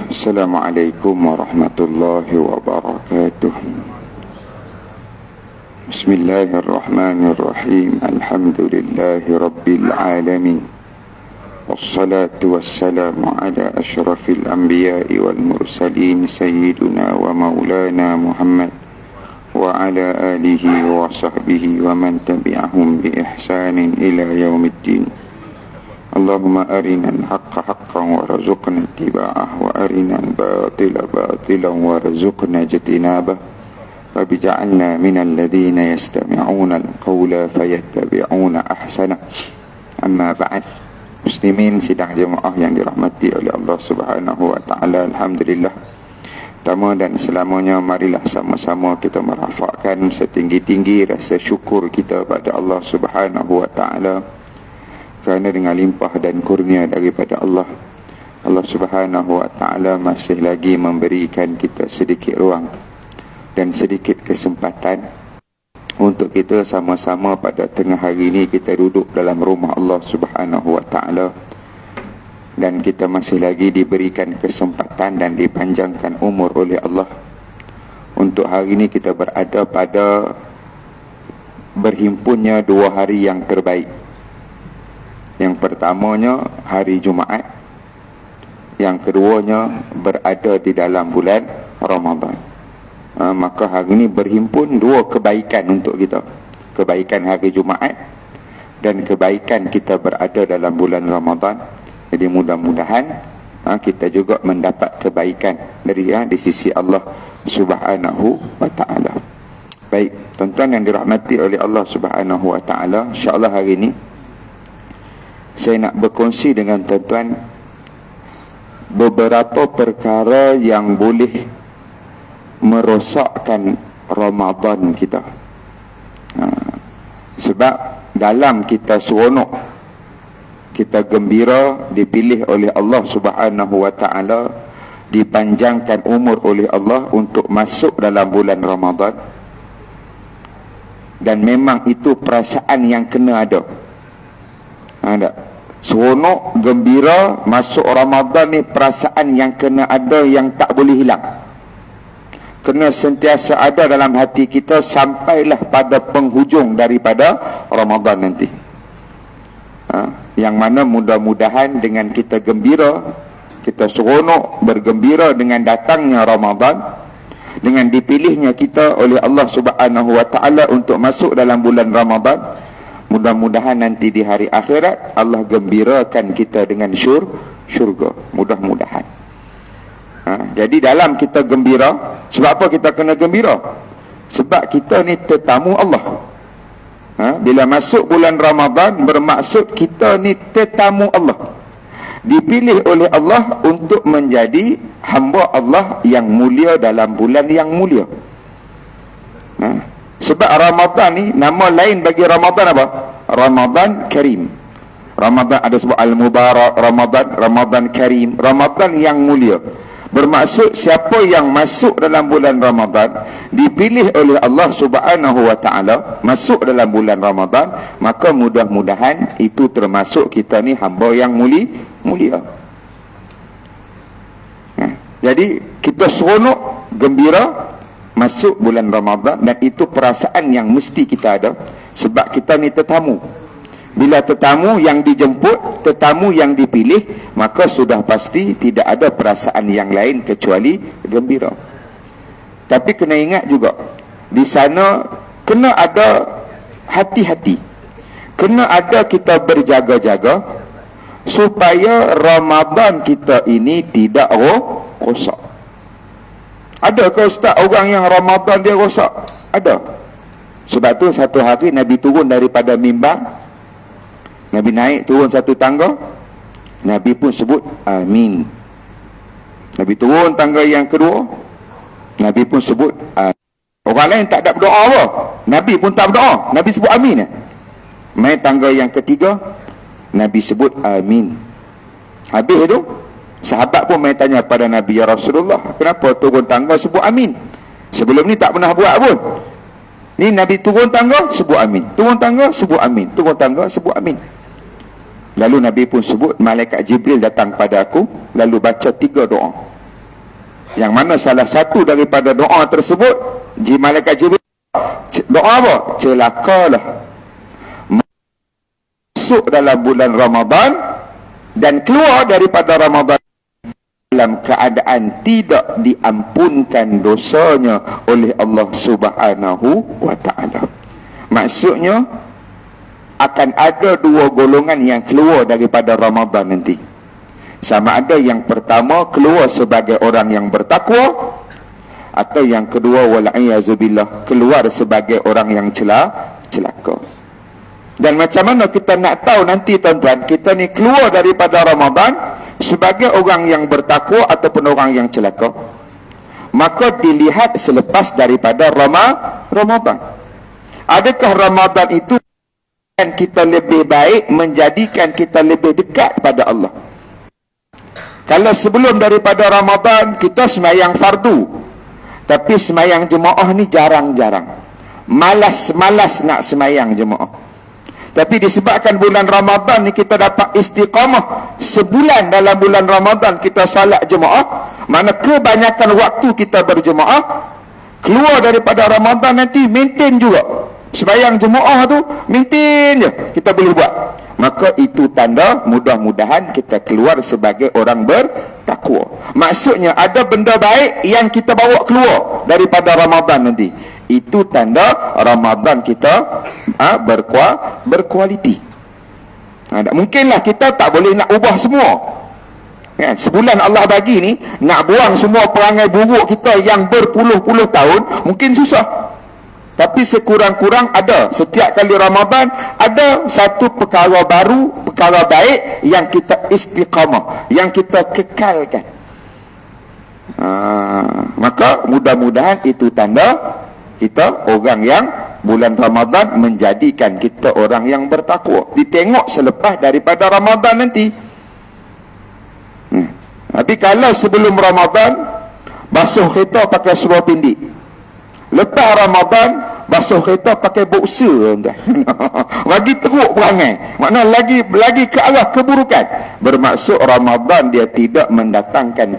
Assalamualaikum warahmatullahi wabarakatuh. Bismillahirrahmanirrahim. Alhamdulillahi rabbil alamin. Wassalatu wassalamu ala ashrafil anbiya'i wal mursalin sayyiduna wa maulana Muhammad wa ala alihi wa sahbihi wa man tabi'ahum bi ihsanin ila yaumiddin. Allahumma arina al-haqqa haqqan warzuqna ittiba'ah wa arina al-batila batilan warzuqna ijtinabah wa bij'alna minal ladzina yastami'una al-qawla fayattabi'una ahsana. Amma ba'd. Muslimin sidang jemaah yang dirahmati oleh Allah Subhanahu wa taala, alhamdulillah. Pertama dan selamanya, marilah sama-sama kita merafakkan setinggi-tinggi rasa syukur kita pada Allah Subhanahu wa taala, kerana dengan limpah dan kurnia daripada Allah Subhanahu wa ta'ala masih lagi memberikan kita sedikit ruang dan sedikit kesempatan untuk kita sama-sama pada tengah hari ini kita duduk dalam rumah Allah Subhanahu wa ta'ala, dan kita masih lagi diberikan kesempatan dan dipanjangkan umur oleh Allah untuk hari ini kita berada pada berhimpunnya dua hari yang terbaik. Yang pertamanya hari Jumaat, yang keduanya berada di dalam bulan Ramadan. Maka hari ini berhimpun dua kebaikan untuk kita, kebaikan hari Jumaat dan kebaikan kita berada dalam bulan Ramadan. Jadi mudah-mudahan kita juga mendapat kebaikan dari di sisi Allah Subhanahu wa ta'ala. Baik, tuan-tuan yang dirahmati oleh Allah Subhanahu wa ta'ala, insya-Allah hari ini saya nak berkongsi dengan tuan-tuan beberapa perkara yang boleh merosakkan Ramadan kita. Sebab dalam kita seronok, kita gembira dipilih oleh Allah Subhanahu wa ta'ala, dipanjangkan umur oleh Allah untuk masuk dalam bulan Ramadan, dan memang itu perasaan yang kena ada. Seronok, gembira masuk Ramadan ni perasaan yang kena ada, yang tak boleh hilang, kena sentiasa ada dalam hati kita sampailah pada penghujung daripada Ramadan nanti. Yang mana mudah-mudahan dengan kita gembira, kita seronok bergembira dengan datangnya Ramadan, dengan dipilihnya kita oleh Allah Subhanahu wa ta'ala untuk masuk dalam bulan Ramadan, mudah-mudahan nanti di hari akhirat Allah gembirakan kita dengan syurga. Mudah-mudahan. Jadi dalam kita gembira, sebab apa kita kena gembira? Sebab kita ni tetamu Allah. Bila masuk bulan Ramadan, bermaksud kita ni tetamu Allah, dipilih oleh Allah untuk menjadi hamba Allah yang mulia dalam bulan yang mulia. Sebab Ramadan ni, nama lain bagi Ramadan apa? Ramadan Karim. Ramadan ada sebut Al-Mubarak, Ramadan Karim, Ramadan yang mulia. Bermaksud siapa yang masuk dalam bulan Ramadan, dipilih oleh Allah Subhanahu wa ta'ala masuk dalam bulan Ramadan, maka mudah-mudahan itu termasuk kita ni hamba yang mulia. Jadi kita seronok, gembira masuk bulan Ramadan, dan itu perasaan yang mesti kita ada, sebab kita ni tetamu. Bila tetamu yang dijemput, tetamu yang dipilih, maka sudah pasti tidak ada perasaan yang lain kecuali gembira. Tapi kena ingat juga, di sana kena ada hati-hati, kena ada kita berjaga-jaga supaya Ramadan kita ini tidak rosak. Ada ke ustaz orang yang Ramadan dia rosak? Ada. Sebab tu satu hari Nabi turun daripada mimbar, Nabi naik turun satu tangga, Nabi pun sebut amin. Nabi turun tangga yang kedua, Nabi pun sebut amin. Orang lain tak ada berdoa apa, Nabi pun tak berdoa, Nabi sebut amin. Main tangga yang ketiga, Nabi sebut amin. Habis itu sahabat pun main tanya pada Nabi, ya Rasulullah, kenapa turun tangga sebut amin? Sebelum ni tak pernah buat pun. Ni Nabi turun tangga sebut amin, turun tangga sebut amin, turun tangga sebut amin. Lalu Nabi pun sebut, malaikat Jibril datang pada aku, lalu baca 3 doa. Yang mana salah satu daripada doa tersebut, malaikat Jibril doa apa? Celakalah masuk dalam bulan Ramadan dan keluar daripada Ramadan dalam keadaan tidak diampunkan dosanya oleh Allah Subhanahu wa ta'ala. Maksudnya akan ada dua golongan yang keluar daripada Ramadan nanti. Sama ada yang pertama keluar sebagai orang yang bertakwa, atau yang kedua wal'iyazubillah keluar sebagai orang yang celaka. Dan macam mana kita nak tahu nanti tuan-tuan, kita ni keluar daripada Ramadan sebagai orang yang bertakwa ataupun orang yang celaka? Maka dilihat selepas daripada Ramadan. Adakah Ramadan itu menjadikan kita lebih baik, menjadikan kita lebih dekat pada Allah? Kalau sebelum daripada Ramadan kita semayang fardu, tapi semayang jemaah ni jarang-jarang, malas nak semayang jemaah. Tapi disebabkan bulan Ramadan ni kita dapat istiqamah, sebulan dalam bulan Ramadan kita salat jemaah, mana kebanyakan waktu kita berjemaah. Keluar daripada Ramadan nanti maintain juga semayang jemaah tu, maintain je kita boleh buat. Maka itu tanda mudah-mudahan kita keluar sebagai orang bertakwa. Maksudnya ada benda baik yang kita bawa keluar daripada Ramadan nanti. Itu tanda Ramadan kita berkualiti. Tak mungkinlah kita tak boleh nak ubah semua. Kan? Sebulan Allah bagi ni, nak buang semua perangai buruk kita yang berpuluh-puluh tahun mungkin susah. Tapi sekurang-kurang ada, setiap kali Ramadan ada satu perkara baru, perkara baik yang kita istiqamah, yang kita kekalkan. Maka mudah-mudahan itu tanda kita orang yang bulan Ramadan menjadikan kita orang yang bertakwa. Ditengok selepas daripada Ramadan nanti. Tapi kalau sebelum Ramadan basuh kereta pakai seluar pendek, lepas Ramadan basuh kereta pakai boxer, bagi teruk perangai, makna lagi ke arah keburukan. Bermaksud Ramadan dia tidak mendatangkan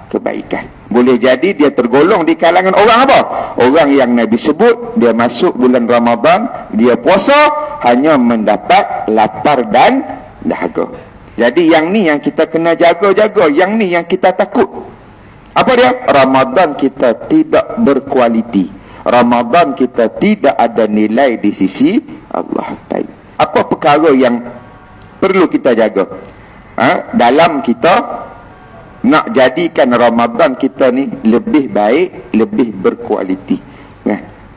kebaikan. Boleh jadi dia tergolong di kalangan orang apa? Orang yang Nabi sebut dia masuk bulan Ramadan, dia puasa hanya mendapat lapar dan dahaga. Jadi yang ni yang kita kena jaga-jaga, yang ni yang kita takut. Apa dia? Ramadan kita tidak berkualiti, Ramadan kita tidak ada nilai di sisi Allah. Apa perkara yang perlu kita jaga dalam kita nak jadikan Ramadan kita ni lebih baik, lebih berkualiti?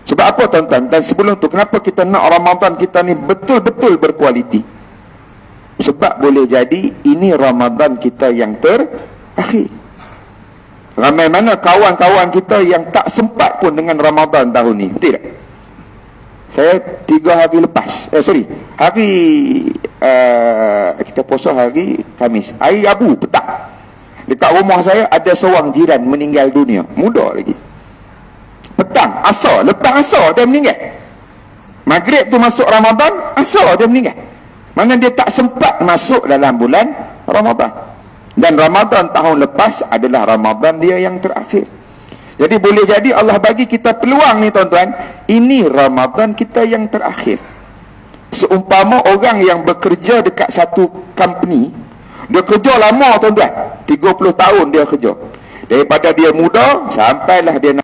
Sebab apa tuan-tuan? Dan sebelum tu, kenapa kita nak Ramadan kita ni betul-betul berkualiti? Sebab boleh jadi ini Ramadan kita yang terakhir. Ramai mana kawan-kawan kita yang tak sempat pun dengan Ramadan tahun ni, betul tak? Saya 3 hari lepas, kita puasa hari Khamis, hari Rabu petang, dekat rumah saya ada seorang jiran meninggal dunia, muda lagi. Petang, asar, lepas asar dia meninggal. Maghrib tu masuk Ramadan, asar dia meninggal. Mana dia tak sempat masuk dalam bulan Ramadan. Dan Ramadan tahun lepas adalah Ramadan dia yang terakhir. Jadi boleh jadi Allah bagi kita peluang ni tuan-tuan, ini Ramadan kita yang terakhir. Seumpama orang yang bekerja dekat satu company, dia kerja lama tuan-tuan, 30 tahun dia kerja. Daripada dia muda sampailah dia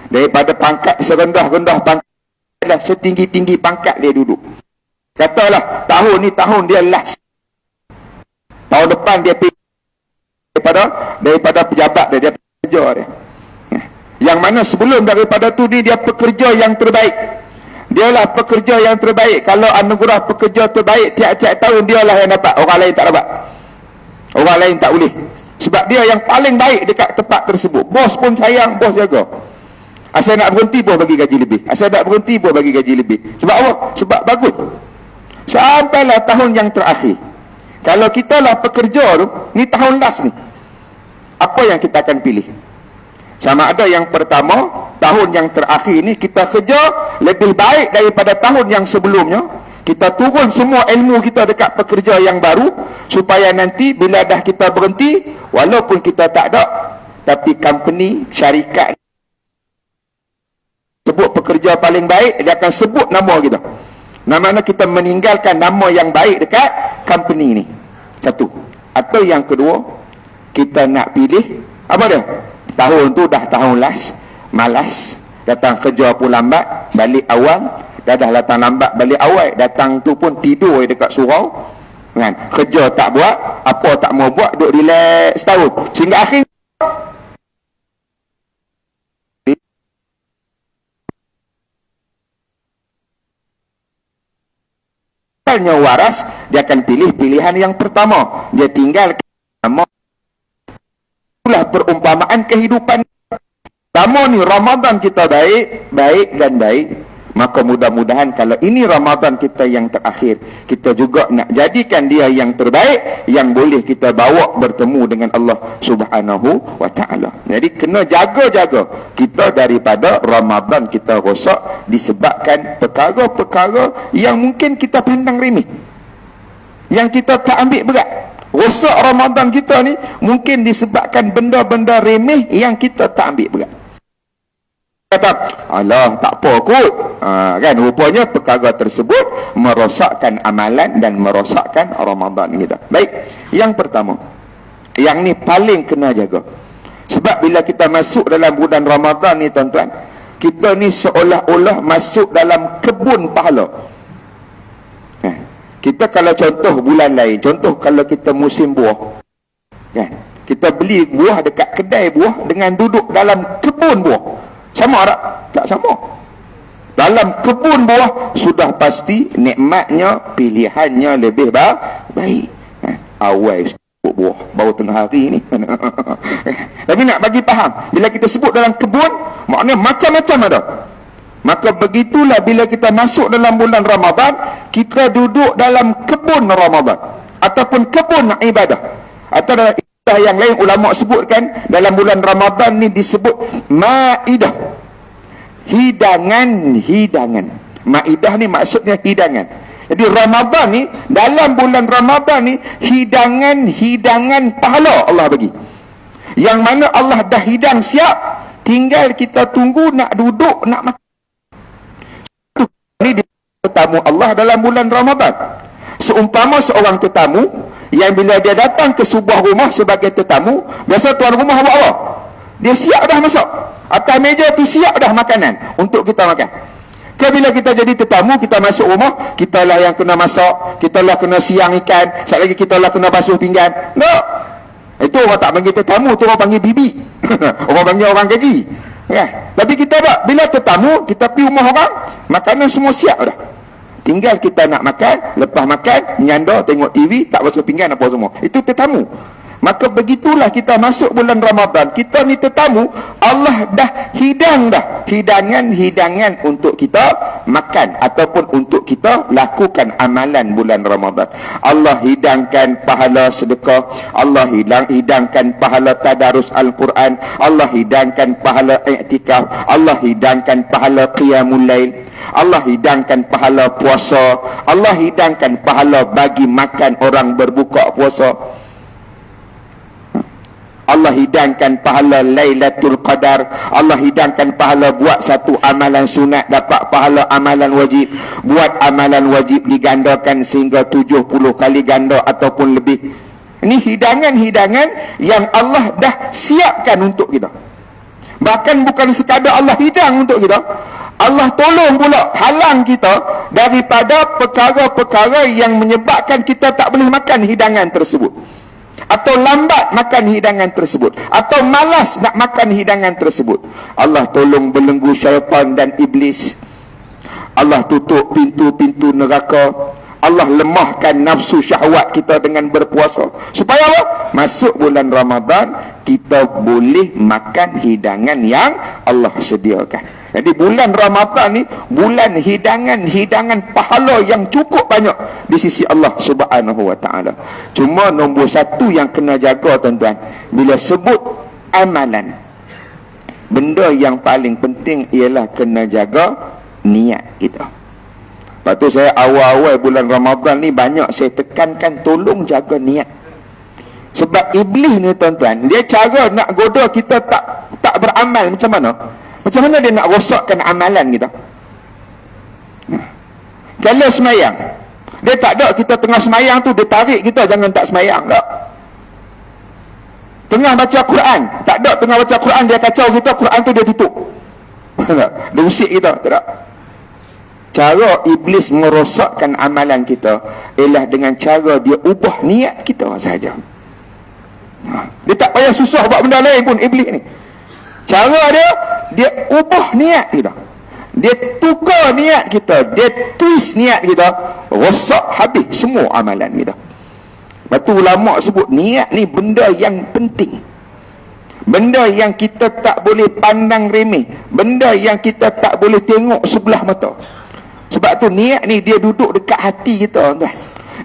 daripada pangkat serendah-rendah pangkat lah setinggi-tinggi pangkat dia duduk. Katalah tahun ni tahun dia last, tahun depan dia pergi daripada pejabat dia pekerja dia. Yang mana sebelum daripada tu ni dia pekerja yang terbaik. Dialah pekerja yang terbaik. Kalau anugerah pekerja terbaik tiap-tiap tahun, dialah yang dapat, orang lain tak dapat. Orang lain tak boleh. Sebab dia yang paling baik dekat tempat tersebut. Bos pun sayang, bos jaga. Asal nak berhenti bos bagi gaji lebih. Asal nak berhenti bos bagi gaji lebih. Sebab apa? Sebab bagus. Sampailah tahun yang terakhir. Kalau kita lah pekerja tu, ni tahun last ni, apa yang kita akan pilih? Sama ada yang pertama, tahun yang terakhir ni kita kerja lebih baik daripada tahun yang sebelumnya, kita turun semua ilmu kita dekat pekerja yang baru, supaya nanti bila dah kita berhenti, walaupun kita tak ada tapi company, syarikat sebut pekerja paling baik, dia akan sebut nama kita. Nama kita meninggalkan nama yang baik dekat company ni. Satu. Atau yang kedua, kita nak pilih apa dia? Tahun tu dah tahun last, malas, datang kerja pun lambat, balik awal, dah datang lambat balik awal, datang tu pun tidur dekat surau. Kan? Kerja tak buat, apa tak mau buat, duduk relax setahun. Sehingga akhir waras, dia akan pilih pilihan yang pertama. Dia tinggal nama. Itulah perumpamaan kehidupan. Pertama ni Ramadan kita baik dan baik. Maka mudah-mudahan kalau ini Ramadan kita yang terakhir, kita juga nak jadikan dia yang terbaik, yang boleh kita bawa bertemu dengan Allah Subhanahu wa ta'ala. Jadi kena jaga-jaga kita daripada Ramadan kita rosak disebabkan perkara-perkara yang mungkin kita pandang remeh, yang kita tak ambil berat. Rosak Ramadan kita ni mungkin disebabkan benda-benda remeh yang kita tak ambil berat. Kata, alah tak apa kot. Kan rupanya perkara tersebut merosakkan amalan dan merosakkan Ramadan kita. Baik, yang pertama, yang ni paling kena jaga. Sebab bila kita masuk dalam bulan Ramadan ni tuan-tuan, kita ni seolah-olah masuk dalam kebun pahala. Kita kalau contoh bulan lain, contoh kalau kita musim buah, kan, kita beli buah dekat kedai buah dengan duduk dalam kebun buah, sama tak? Tak sama. Dalam kebun buah sudah pasti nikmatnya, pilihannya lebih baik. Awal sebut buah baru tengah hari ni. Tapi nak bagi faham, bila kita sebut dalam kebun, maknanya macam-macam ada. Maka begitulah bila kita masuk dalam bulan Ramadan, kita duduk dalam kebun Ramadan ataupun kebun ibadah. Atau dalam ibadah yang lain ulama sebutkan dalam bulan Ramadan ni disebut maidah. Hidangan. Maidah ni maksudnya hidangan. Jadi Ramadan ni, dalam bulan Ramadan ni, hidangan pahala Allah bagi. Yang mana Allah dah hidang siap, tinggal kita tunggu nak duduk, nak makan. Ini tetamu Allah dalam bulan Ramadan. Seumpama seorang tetamu yang bila dia datang ke sebuah rumah sebagai tetamu, biasa tuan rumah buat apa? Dia siap dah masak. Atas meja tu siap dah makanan untuk kita makan. Bila kita jadi tetamu, kita masuk rumah, kita lah yang kena masak, kita lah kena siang ikan, sekali lagi kita lah kena basuh pinggan. No. Itu orang tak panggil tetamu, tu orang panggil bibi. Orang panggil orang gaji. Ya. Tapi kita tak, bila tetamu, kita pergi rumah orang, makanan semua siap dah. Tinggal kita nak makan, lepas makan, nyanda, tengok TV, tak basuh pinggan apa semua. Itu tetamu. Maka begitulah kita masuk bulan Ramadan. Kita ni tetamu, Allah dah hidang dah hidangan untuk kita makan ataupun untuk kita lakukan amalan bulan Ramadan. Allah hidangkan pahala sedekah, Allah hidangkan pahala tadarus Al-Quran, Allah hidangkan pahala i'tikaf, Allah hidangkan pahala qiyamul lail, Allah hidangkan pahala puasa, Allah hidangkan pahala bagi makan orang berbuka puasa, Allah hidangkan pahala Lailatul Qadar, Allah hidangkan pahala buat satu amalan sunat dapat pahala amalan wajib, buat amalan wajib digandakan sehingga 70 kali ganda ataupun lebih. Ini hidangan-hidangan yang Allah dah siapkan untuk kita. Bahkan bukan sekadar Allah hidang untuk kita, Allah tolong pula halang kita daripada perkara-perkara yang menyebabkan kita tak boleh makan hidangan tersebut, atau lambat makan hidangan tersebut, atau malas nak makan hidangan tersebut. Allah tolong belenggu syaitan dan iblis. Allah tutup pintu-pintu neraka. Allah lemahkan nafsu syahwat kita dengan berpuasa. Supaya apa? Masuk bulan Ramadan, kita boleh makan hidangan yang Allah sediakan. Jadi bulan Ramadan ni bulan hidangan pahala yang cukup banyak di sisi Allah Subhanahu wa ta'ala. Cuma nombor satu yang kena jaga tuan-tuan, bila sebut amalan, benda yang paling penting ialah kena jaga niat kita. Lepas tu saya awal-awal bulan Ramadan ni banyak saya tekankan, tolong jaga niat. Sebab iblis ni tuan-tuan, dia cara nak goda kita tak beramal macam mana? Macam mana dia nak rosakkan amalan kita? Kalau semayang, dia tak ada kita tengah semayang tu dia tarik kita jangan tak semayang tak. Tengah baca Quran, tak ada tengah baca Quran dia kacau kita, Quran tu dia tutup. Dia usik kita, tak ada. Cara iblis merosakkan amalan kita ialah dengan cara dia ubah niat kita sahaja. Dia tak payah susah buat benda lain pun iblis ni. Cara dia ubah niat kita. Dia tukar niat kita, dia twist niat kita, rosak habis semua amalan kita. Lepas tu ulama sebut niat ni benda yang penting. Benda yang kita tak boleh pandang remeh, benda yang kita tak boleh tengok sebelah mata. Sebab tu niat ni dia duduk dekat hati kita, tuan.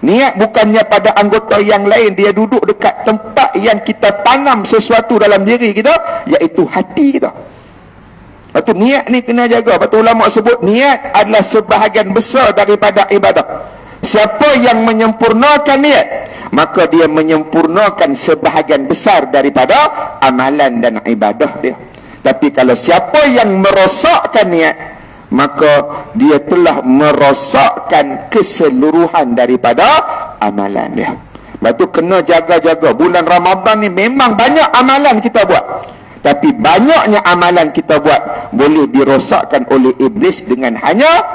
Niat bukannya pada anggota yang lain, dia duduk dekat tempat yang kita tanam sesuatu dalam diri kita, iaitu hati kita. Lepas tu niat ni kena jaga. Lepas tu ulama sebut niat adalah sebahagian besar daripada ibadah. Siapa yang menyempurnakan niat, maka dia menyempurnakan sebahagian besar daripada amalan dan ibadah dia. Tapi kalau siapa yang merosakkan niat, maka dia telah merosakkan keseluruhan daripada amalan dia. Lepas tu kena jaga-jaga. Bulan Ramadan ni memang banyak amalan kita buat, tapi banyaknya amalan kita buat boleh dirosakkan oleh iblis dengan hanya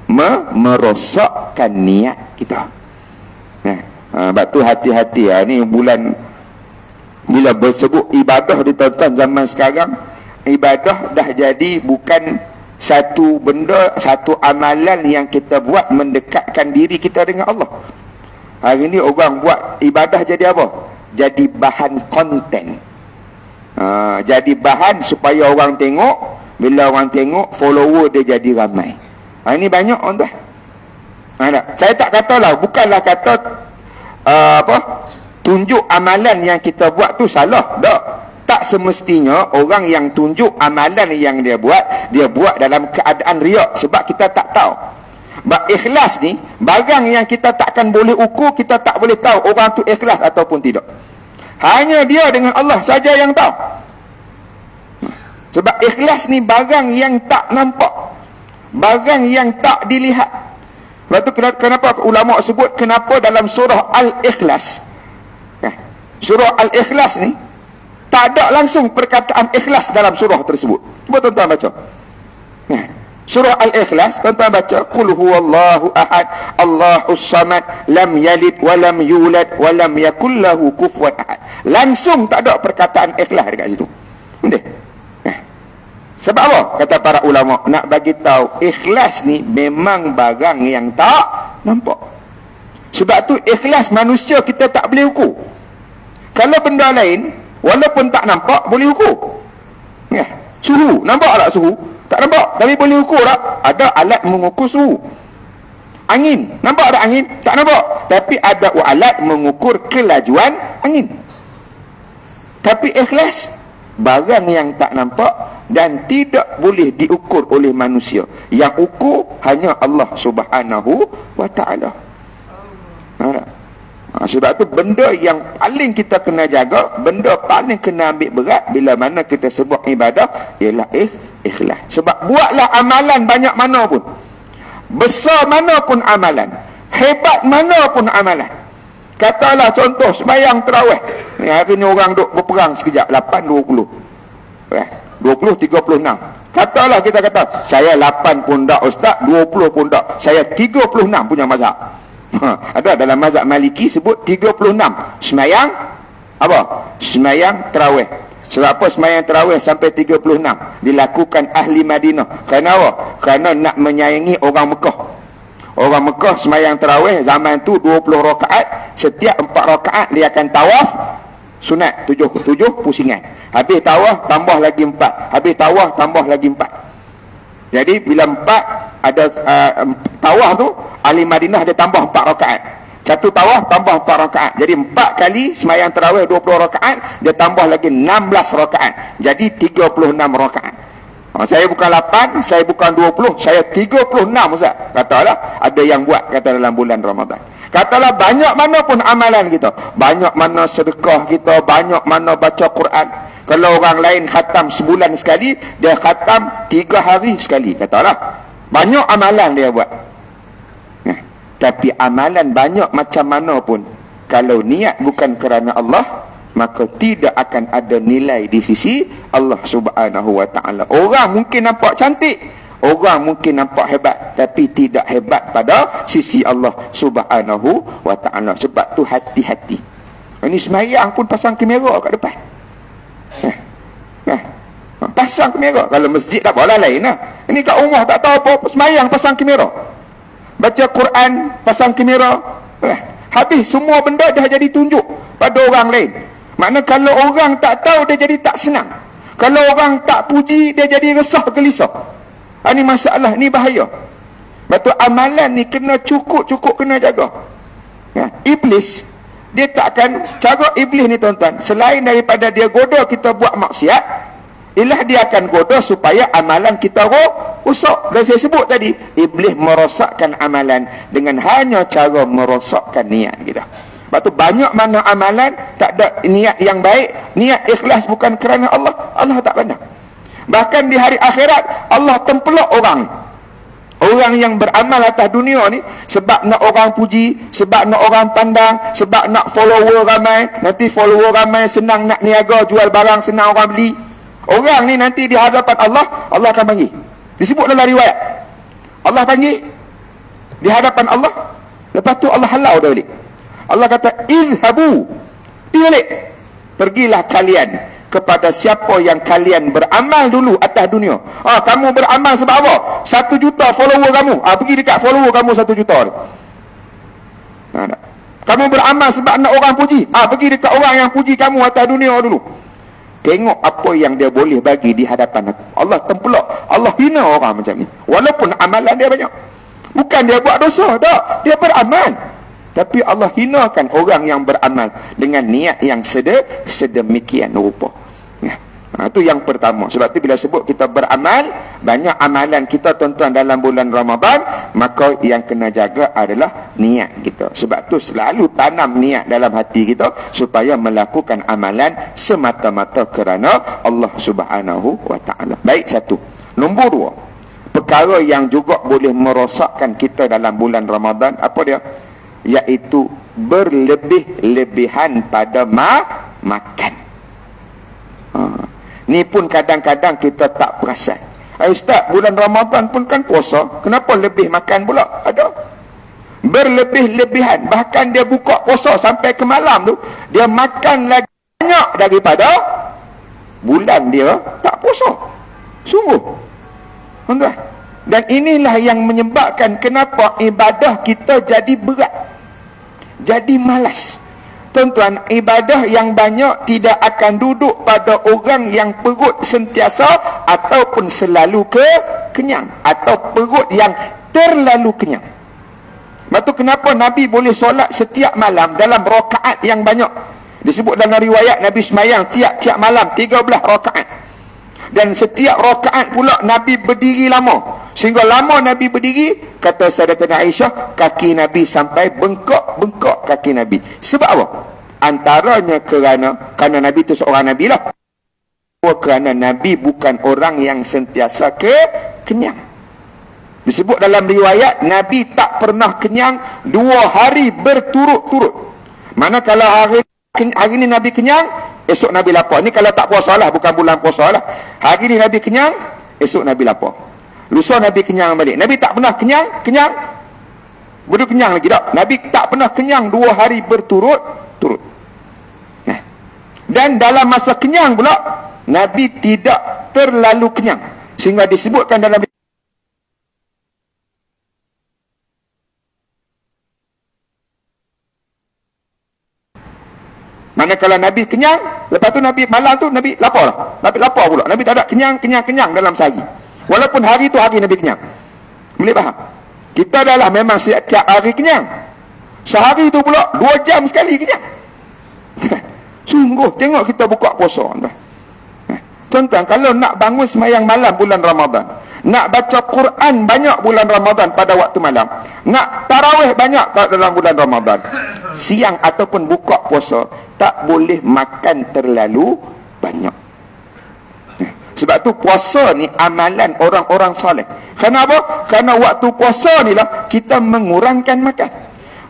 merosakkan niat kita. Sebab tu hati-hati. Ni bulan, bila bersebut ibadah di tuan-tuan zaman sekarang, ibadah dah jadi bukan satu benda, satu amalan yang kita buat mendekatkan diri kita dengan Allah. Hari ni orang buat ibadah jadi apa? Jadi bahan konten. Jadi bahan supaya orang tengok. Bila orang tengok, follower dia jadi ramai. Ini banyak tuan. Saya tak katalah, bukanlah kata tunjuk amalan yang kita buat tu salah. Tak semestinya orang yang tunjuk amalan yang dia buat dalam keadaan riak, sebab kita tak tahu. Sebab ikhlas ni barang yang kita takkan boleh ukur, kita tak boleh tahu orang tu ikhlas ataupun tidak. Hanya dia dengan Allah saja yang tahu. Sebab ikhlas ni barang yang tak nampak, barang yang tak dilihat. Sebab tu kenapa ulama sebut kenapa dalam surah Al-Ikhlas, surah Al-Ikhlas ni tak ada langsung perkataan ikhlas dalam surah tersebut. Cuba tuan-tuan baca. Surah Al-Ikhlas, tuan-tuan baca, qul huwallahu ahad, Allahus samad, lam yalid wa lam yulad wa lam yakul lahu kufuwan ahad. Langsung tak ada perkataan ikhlas dekat situ. Sebab apa? Kata para ulama, nak bagi tahu ikhlas ni memang barang yang tak nampak. Sebab tu ikhlas manusia kita tak boleh ukur. Kalau benda lain walaupun tak nampak boleh ukur. Suhu, nampak tak suhu? Tak nampak, tapi boleh ukur tak? Ada alat mengukur suhu. Angin, nampak tak angin? Tak nampak, tapi ada alat mengukur kelajuan angin. Tapi ikhlas barang yang tak nampak dan tidak boleh diukur oleh manusia. Yang ukur hanya Allah Subhanahu wa ta'ala. Sebab tu benda yang paling kita kena jaga, benda paling kena ambil berat bila mana kita sebut ibadah, ialah ikhlas. Sebab buatlah amalan banyak mana pun, besar mana pun amalan, hebat mana pun amalan. Katalah contoh sembahyang tarawih ni, hari ni orang duk berperang sekejap 8-20 20-36. Katalah kita kata saya 8 pun tak ustaz, 20 pun tak, saya 36 punya mazhab. Ada dalam mazhab Maliki sebut 36 sembahyang apa? Sembahyang tarawih. Sebab apa sembahyang tarawih sampai 36 dilakukan ahli Madinah? Kerana apa? Kerana nak menyayangi orang Mekah. Orang Mekah sembahyang tarawih zaman tu 20 rakaat, setiap 4 rakaat dia akan tawaf sunat 7 pusingan. Habis tawaf tambah lagi 4, habis tawaf tambah lagi 4. Jadi bila 4 ada tawaf tu, ahli Madinah dia tambah 4 rakaat. Satu tawaf tambah 4 rakaat. Jadi 4 kali sembahyang tarawih 20 rakaat, dia tambah lagi 16 rakaat. Jadi 36 rakaat. Saya bukan 8, saya bukan 20, saya 36 ustaz. Katalah ada yang buat kata dalam bulan Ramadan. Katalah banyak mana pun amalan kita, banyak mana sedekah kita, banyak mana baca Quran. Kalau orang lain khatam sebulan sekali, dia khatam 3 hari sekali, katalah. Banyak amalan dia buat. Tapi amalan banyak macam mana pun, kalau niat bukan kerana Allah, maka tidak akan ada nilai di sisi Allah Subhanahu wa ta'ala. Orang mungkin nampak cantik, orang mungkin nampak hebat, tapi tidak hebat pada sisi Allah Subhanahu wa ta'ala. Sebab tu hati-hati. Ini semayang pun pasang kamera kat depan. Pasang kamera. Kalau masjid tak boleh lain lah. Ini kat rumah tak tahu apa, semayang pasang kamera. Baca Quran pasang kamera. Habis semua benda dah jadi tunjuk pada orang lain. Makna kalau orang tak tahu, dia jadi tak senang. Kalau orang tak puji, dia jadi resah gelisah. Ini masalah, ni bahaya. Betul, amalan ni kena cukup kena jaga. Iblis, dia takkan, cara iblis ni tuan-tuan, selain daripada dia goda kita buat maksiat, ialah dia akan goda supaya amalan kita rosak. Dan saya sebut tadi, iblis merosakkan amalan dengan hanya cara merosakkan niat kita. Sebab tu banyak mana amalan tak ada niat yang baik, niat ikhlas bukan kerana Allah, Allah tak pandang. Bahkan di hari akhirat, Allah tempelak orang yang beramal atas dunia ni sebab nak orang puji, sebab nak orang pandang, sebab nak follower ramai. Nanti follower ramai, senang nak niaga, jual barang, senang orang beli. Orang ni nanti di hadapan Allah, Allah akan panggil. Disebut dalam riwayat, Allah panggil di hadapan Allah. Lepas tu Allah halau dia balik. Allah kata, idhabu, pergi balik. Pergilah kalian kepada siapa yang kalian beramal dulu atas dunia. Kamu beramal sebab apa? 1 juta follower kamu. Pergi dekat follower kamu 1 juta ni. Kamu beramal sebab nak orang puji. Pergi dekat orang yang puji kamu atas dunia dulu. Tengok apa yang dia boleh bagi di hadapan aku. Allah tempelak, Allah hina orang macam ni. Walaupun amalan dia banyak. Bukan dia buat dosa, tak. Dia beramal. Tapi Allah hinakan orang yang beramal dengan niat yang sedemikian rupa. Itu yang pertama. Sebab tu bila sebut kita beramal, banyak amalan kita tuan-tuan dalam bulan Ramadan, maka yang kena jaga adalah niat kita. Sebab tu selalu tanam niat dalam hati kita supaya melakukan amalan semata-mata kerana Allah Subhanahu wa ta'ala. Baik, satu. Nombor 2, perkara yang juga boleh merosakkan kita dalam bulan Ramadan, apa dia? Iaitu berlebih-lebihan pada makan. Ni pun kadang-kadang kita tak perasan. Ustaz, bulan Ramadan pun kan puasa, kenapa lebih makan pula? Ada. Berlebih-lebihan. Bahkan dia buka puasa sampai ke malam tu, dia makan lagi banyak daripada bulan dia tak puasa. Sungguh. Tuan-tuan. Dan inilah yang menyebabkan kenapa ibadah kita jadi berat. Jadi malas. Tuan-tuan, ibadah yang banyak tidak akan duduk pada orang yang perut sentiasa ataupun selalu kenyang, atau perut yang terlalu kenyang. Sebab tu kenapa Nabi boleh solat setiap malam dalam rakaat yang banyak. Disebut dalam riwayat Nabi semayang tiap-tiap malam 13 rakaat. Dan setiap rakaat pula Nabi berdiri lama. Sehingga lama Nabi berdiri, kata Sayyidatina Aisyah, kaki Nabi sampai bengkak kaki Nabi. Sebab apa? Antaranya kerana Nabi itu seorang Nabi lah. Kerana Nabi bukan orang yang sentiasa kenyang. Disebut dalam riwayat, Nabi tak pernah kenyang 2 hari berturut-turut. Mana kalau hari ni Nabi kenyang, esok Nabi lapar. Ni kalau tak puasa lah, bukan bulan puasa lah. Hari ni Nabi kenyang, esok Nabi lapar. Lusa Nabi kenyang balik. Nabi tak pernah kenyang. Betul kenyang lagi tak? Nabi tak pernah kenyang 2 hari berturut-turut. Dan dalam masa kenyang pula, Nabi tidak terlalu kenyang. Sehingga disebutkan dalam manakala Nabi kenyang, lepas tu Nabi malam tu Nabi lapar lah. Nabi lapar pula. Nabi tak ada kenyang dalam sehari. Walaupun hari tu hari Nabi kenyang. Boleh faham? Kita dah lah memang setiap hari kenyang. Sehari tu pula 2 jam sekali kenyang. Sungguh, tengok kita buka puasa. Tuan-tuan, kalau nak bangun sembahyang malam bulan Ramadan, nak baca Quran banyak bulan Ramadan pada waktu malam, nak tarawih banyak dalam bulan Ramadan, siang ataupun buka puasa, tak boleh makan terlalu banyak. Sebab tu puasa ni amalan orang-orang soleh. Kenapa? Kerana waktu puasa ni lah kita mengurangkan makan.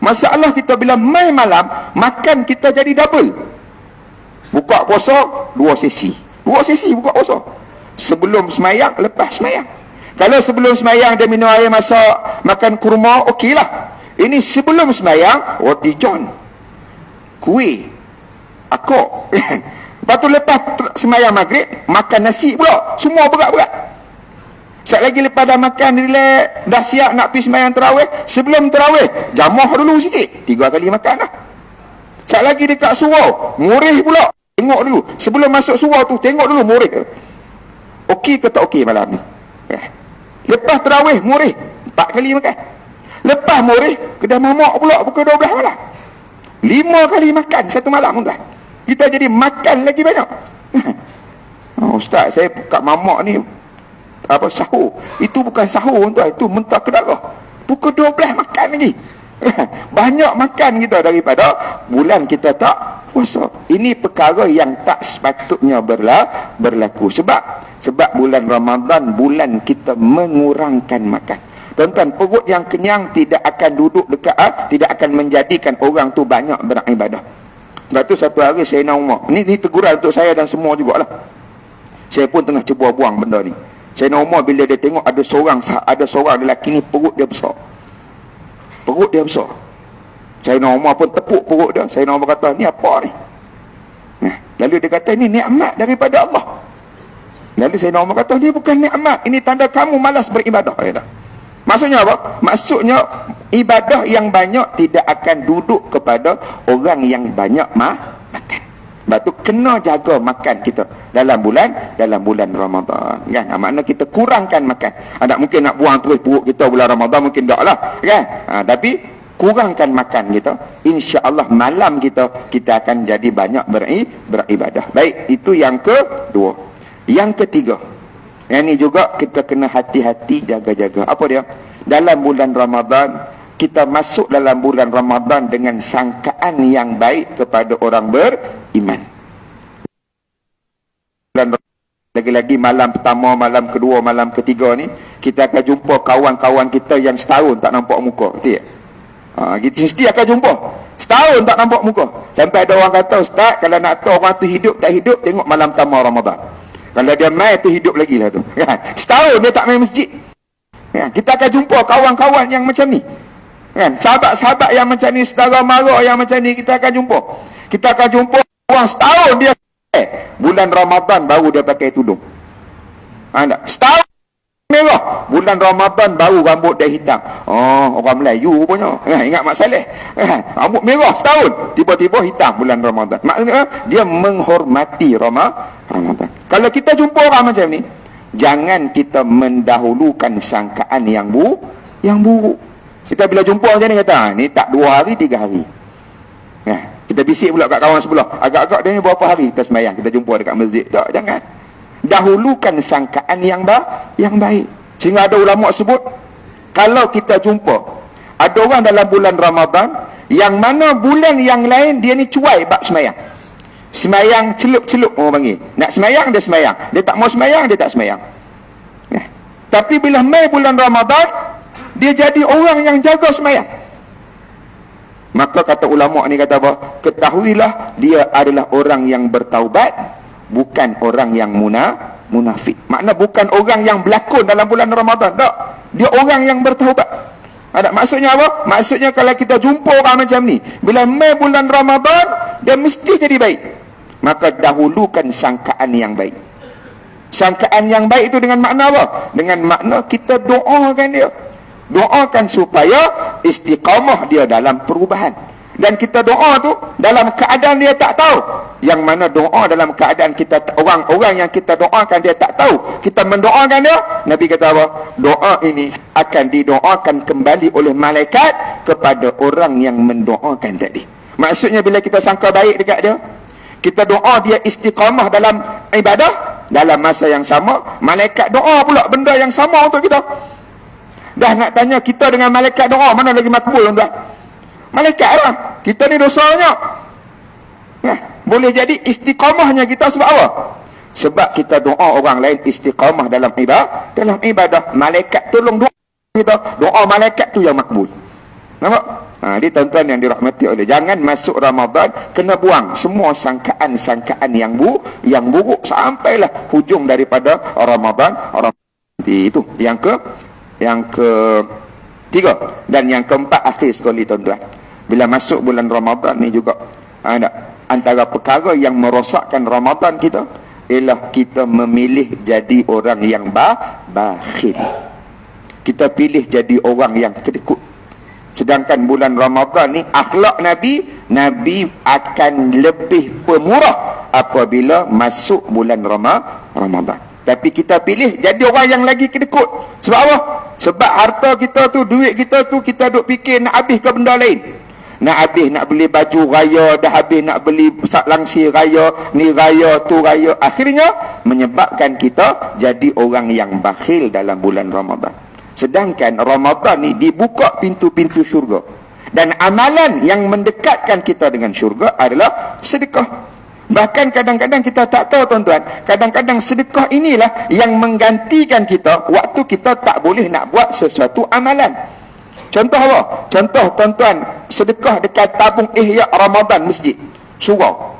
Masalah kita bila mai malam, makan kita jadi double. Buka puasa 2 sesi. 2 sesi buka puasa. Sebelum semayang, lepas semayang. Kalau sebelum semayang dia minum air masak, makan kurma, okeylah. Ini sebelum semayang, roti john, kuih, akok. Lepas tu lepas semayang maghrib, makan nasi pula. Semua berat-berat. Sekejap lagi lepas dah makan, relax, dah siap nak pergi semayang tarawih. Sebelum tarawih, jamah dulu sikit. 3 kali makan lah. Sekejap lagi dekat surau, murih pula. Tengok dulu. Sebelum masuk surau tu, tengok dulu murih ke. Okey ke tak okey malam ni? Lepas tarawih, murih. 4 kali makan. Lepas murih, kedai mamak pula pukul 12 malam. 5 kali makan satu malam, tuan. Kita jadi makan lagi banyak. Ustaz, saya kat mamak ni sahur. Itu bukan sahur, tuan. Itu mentah ke darah. Pukul 12 makan lagi. Banyak makan kita daripada bulan kita tak puasa. Ini perkara yang tak sepatutnya berlaku. Sebab bulan Ramadan, bulan kita mengurangkan makan. Tuan-tuan, perut yang kenyang tidak akan duduk dekat, tidak akan menjadikan orang tu banyak beribadah. Sebab tu satu hari Sayyidina Umar, ni teguran untuk saya dan semua jugalah. Saya pun tengah cuba buang benda ni. Sayyidina Umar bila dia tengok ada seorang lelaki ni perut dia besar. Perut dia besar. Sayyidina Umar pun tepuk perut dia. Sayyidina Umar kata, ni apa ni? Lalu dia kata, ini nikmat daripada Allah. Lalu Sayyidina Umar kata, ni bukan nikmat, ini tanda kamu malas beribadah. Maksudnya apa? Maksudnya ibadah yang banyak tidak akan duduk kepada orang yang banyak makan. Sebab tu kena jaga makan kita dalam bulan Ramadan, kan? Makna kita kurangkan makan. Tak mungkin nak buang terus perut kita bulan Ramadan, mungkin tak lah, kan? Tapi kurangkan makan kita, insya-Allah malam kita akan jadi banyak beribadah. Baik, itu yang kedua. Yang ketiga, yang ni juga kita kena hati-hati, jaga-jaga. Apa dia? Dalam bulan Ramadan, kita masuk dalam bulan Ramadan dengan sangkaan yang baik kepada orang beriman. Lagi-lagi malam pertama, malam kedua, malam ketiga ni, kita akan jumpa kawan-kawan kita yang setahun tak nampak muka. Betul tak? Kita mesti akan jumpa. Setahun tak nampak muka. Sampai ada orang kata, Ustaz, kalau nak tahu orang tu hidup tak hidup, tengok malam pertama Ramadan. Kalau dia main tu hidup lagi lah tu. Setahun dia tak main masjid. Kita akan jumpa kawan-kawan yang macam ni. Sahabat-sahabat yang macam ni, saudara mara yang macam ni, kita akan jumpa. Kita akan jumpa orang setahun dia bulan Ramadan baru dia pakai tudung. Setahun merah, bulan Ramadan baru rambut dia hitam. Orang Melayu rupanya. Ingat Mak Saleh. Rambut merah setahun, tiba-tiba hitam bulan Ramadan. Maksudnya dia menghormati Ramadan. Kalau kita jumpa orang macam ni, jangan kita mendahulukan sangkaan yang buruk. Kita bila jumpa macam ni kata, ni tak 2 hari 3 hari. Kita bisik pula kat kawan sebelah, agak-agak dia ni berapa hari kita sembahyang, kita jumpa dekat masjid. Tak, jangan. Dahulukan sangkaan yang baik. Sehingga ada ulama sebut, kalau kita jumpa ada orang dalam bulan Ramadan yang mana bulan yang lain dia ni cuai bab sembahyang. Sembahyang celup-celup orang panggil. Nak sembahyang dia sembahyang, dia tak mau sembahyang dia tak sembahyang. Tapi bila mai bulan Ramadan, dia jadi orang yang jaga sembahyang. Maka kata ulama ni kata apa? Ketahuilah dia adalah orang yang bertaubat, bukan orang yang munafik. Makna bukan orang yang berlakon dalam bulan Ramadan. Tak. Dia orang yang bertaubat. Maksudnya apa? Maksudnya kalau kita jumpa orang macam ni, bila mai bulan Ramadan, dia mesti jadi baik. Maka dahulukan sangkaan yang baik. Sangkaan yang baik itu dengan makna apa? Dengan makna kita doakan dia. Doakan supaya istiqamah dia dalam perubahan. Dan kita doa tu dalam keadaan dia tak tahu. Yang mana doa dalam keadaan kita, orang-orang yang kita doakan dia tak tahu, kita mendoakan dia, Nabi kata apa? Doa ini akan didoakan kembali oleh malaikat kepada orang yang mendoakan tadi. Maksudnya bila kita sangka baik dekat dia, kita doa dia istiqamah dalam ibadah, dalam masa yang sama, malaikat doa pula benda yang sama untuk kita. Dah nak tanya kita dengan malaikat doa, mana lagi makbul tuan? Malaikat lah. Kita ni dosanya. Boleh jadi istiqamahnya kita sebab apa? Sebab kita doa orang lain istiqamah dalam ibadah. Dalam ibadah, malaikat tolong doa kita. Doa malaikat tu yang makbul. Nampak? Jadi tuan-tuan yang dirahmati oleh, jangan masuk Ramadan kena buang semua sangkaan-sangkaan yang buruk sampailah hujung daripada Ramadan. Itu yang ketiga dan yang keempat akhir sekali tuan-tuan. Bila masuk bulan Ramadan ni juga antara perkara yang merosakkan Ramadan kita ialah kita memilih jadi orang yang bakhil. Kita pilih jadi orang yang kedekut. Sedangkan bulan Ramadan ni akhlak Nabi akan lebih pemurah apabila masuk bulan Ramadan. Tapi kita pilih jadi orang yang lagi kedekut. Sebab apa? Sebab harta kita tu, duit kita tu, kita duk fikir nak habis ke benda lain. Nak habis nak beli baju raya, dah habis nak beli sak langsir raya, ni raya, tu raya. Akhirnya menyebabkan kita jadi orang yang bakhil dalam bulan Ramadan. Sedangkan Ramadan ni dibuka pintu-pintu syurga. Dan amalan yang mendekatkan kita dengan syurga adalah sedekah. Bahkan kadang-kadang kita tak tahu tuan-tuan, kadang-kadang sedekah inilah yang menggantikan kita waktu kita tak boleh nak buat sesuatu amalan. Contoh apa? Contoh tuan-tuan, sedekah dekat tabung ihya Ramadan masjid, surau.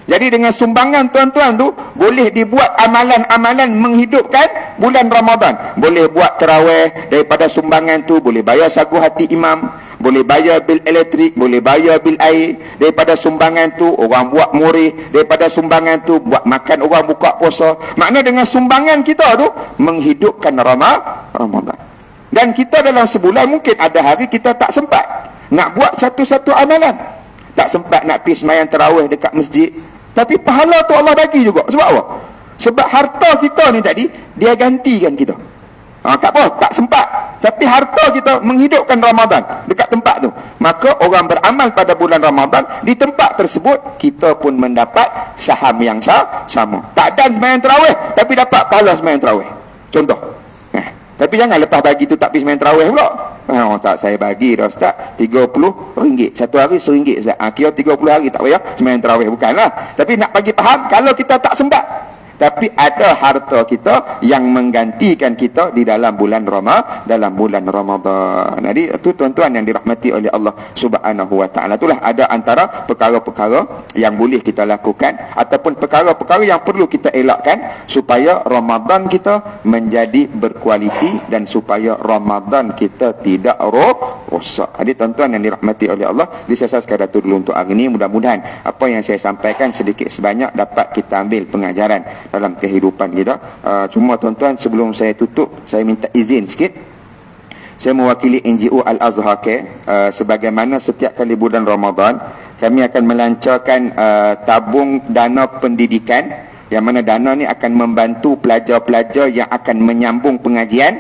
Jadi dengan sumbangan tuan-tuan tu boleh dibuat amalan-amalan menghidupkan bulan Ramadan. Boleh buat tarawih daripada sumbangan tu, boleh bayar sagu hati imam, boleh bayar bil elektrik, boleh bayar bil air. Daripada sumbangan tu orang buat murih, daripada sumbangan tu buat makan orang buka puasa. Makna dengan sumbangan kita tu menghidupkan Ramadan. Dan kita dalam sebulan mungkin ada hari kita tak sempat nak buat satu-satu amalan. Tak sempat nak pergi sembahyang tarawih dekat masjid. Tapi pahala tu Allah bagi juga. Sebab apa? Sebab harta kita ni tadi, dia gantikan kita. Tak apa, tak sempat. Tapi harta kita menghidupkan Ramadan dekat tempat tu. Maka orang beramal pada bulan Ramadan, di tempat tersebut, kita pun mendapat saham yang sama. Tak ada sembahyang tarawih, tapi dapat pahala sembahyang tarawih. Contoh. Tapi jangan lepas bagi tu tak pergi sembahyang tarawih pula. Tak, saya bagi dah Ustaz RM30. Satu hari RM1 Ustaz. Kira 30 hari tak payah sembahyang tarawih. Bukanlah. Tapi nak bagi faham, kalau kita tak sempat, tapi ada harta kita yang menggantikan kita di dalam bulan Ramadan. Jadi itu tuan-tuan yang dirahmati oleh Allah Subhanahu wa taala. Itulah ada antara perkara-perkara yang boleh kita lakukan ataupun perkara-perkara yang perlu kita elakkan supaya Ramadan kita menjadi berkualiti dan supaya Ramadan kita tidak rosak. Jadi tuan-tuan yang dirahmati oleh Allah, saya sekadar itu dulu untuk hari ini. Mudah-mudahan apa yang saya sampaikan sedikit sebanyak dapat kita ambil pengajaran dalam kehidupan kita. Cuma tuan-tuan, sebelum saya tutup, saya minta izin sikit. Saya mewakili NGO Al-Azhar sebagaimana setiap kali bulan Ramadan kami akan melancarkan tabung dana pendidikan, yang mana dana ni akan membantu pelajar-pelajar yang akan menyambung pengajian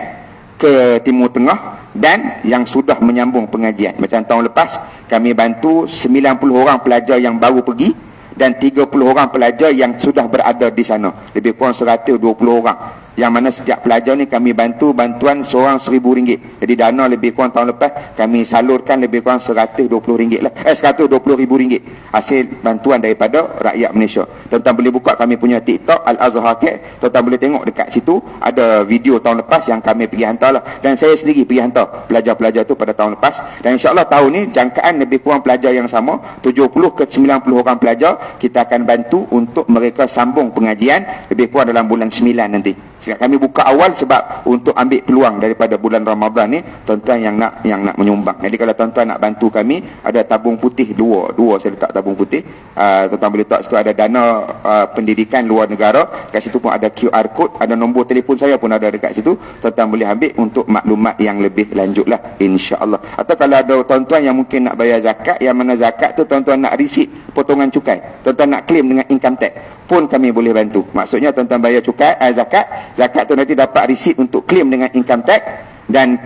ke Timur Tengah dan yang sudah menyambung pengajian. Macam tahun lepas kami bantu 90 orang pelajar yang baru pergi dan 30 orang pelajar yang sudah berada di sana. Lebih kurang 120 orang. Yang mana setiap pelajar ni kami bantu bantuan seorang RM1,000. Jadi dana lebih kurang tahun lepas kami salurkan lebih kurang RM120 lah. RM120,000 hasil bantuan daripada rakyat Malaysia. Tuan-tuan boleh buka kami punya TikTok Al-Azhar. Tuan-tuan boleh tengok dekat situ ada video tahun lepas yang kami pergi hantar lah. Dan saya sendiri pergi hantar pelajar-pelajar tu pada tahun lepas. Dan insya-Allah tahun ni jangkaan lebih kurang pelajar yang sama, 70 ke 90 orang pelajar kita akan bantu untuk mereka sambung pengajian lebih kurang dalam bulan 9 nanti. Kami buka awal sebab untuk ambil peluang daripada bulan Ramadan ni tuan-tuan yang nak menyumbang. Jadi kalau tuan-tuan nak bantu kami, ada tabung putih dua saya letak tabung putih. Tuan-tuan boleh letak situ ada dana pendidikan luar negara. Kat situ pun ada QR code, ada nombor telefon saya pun ada dekat situ. Tuan-tuan boleh ambil untuk maklumat yang lebih lanjut lah, insya-Allah. Atau kalau ada tuan-tuan yang mungkin nak bayar zakat, yang mana zakat tu tuan-tuan nak risit potongan cukai, tuan-tuan nak claim dengan income tax pun kami boleh bantu. Maksudnya tuan-tuan bayar cukai zakat tu nanti dapat resit untuk claim dengan income tax dan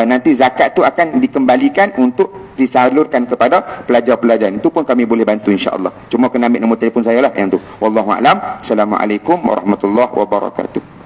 nanti zakat tu akan dikembalikan untuk disalurkan kepada pelajar-pelajar. Itu pun kami boleh bantu insya-Allah. Cuma kena ambil nombor telefon saya lah yang tu. Wallahu a'lam. Assalamualaikum warahmatullahi wabarakatuh.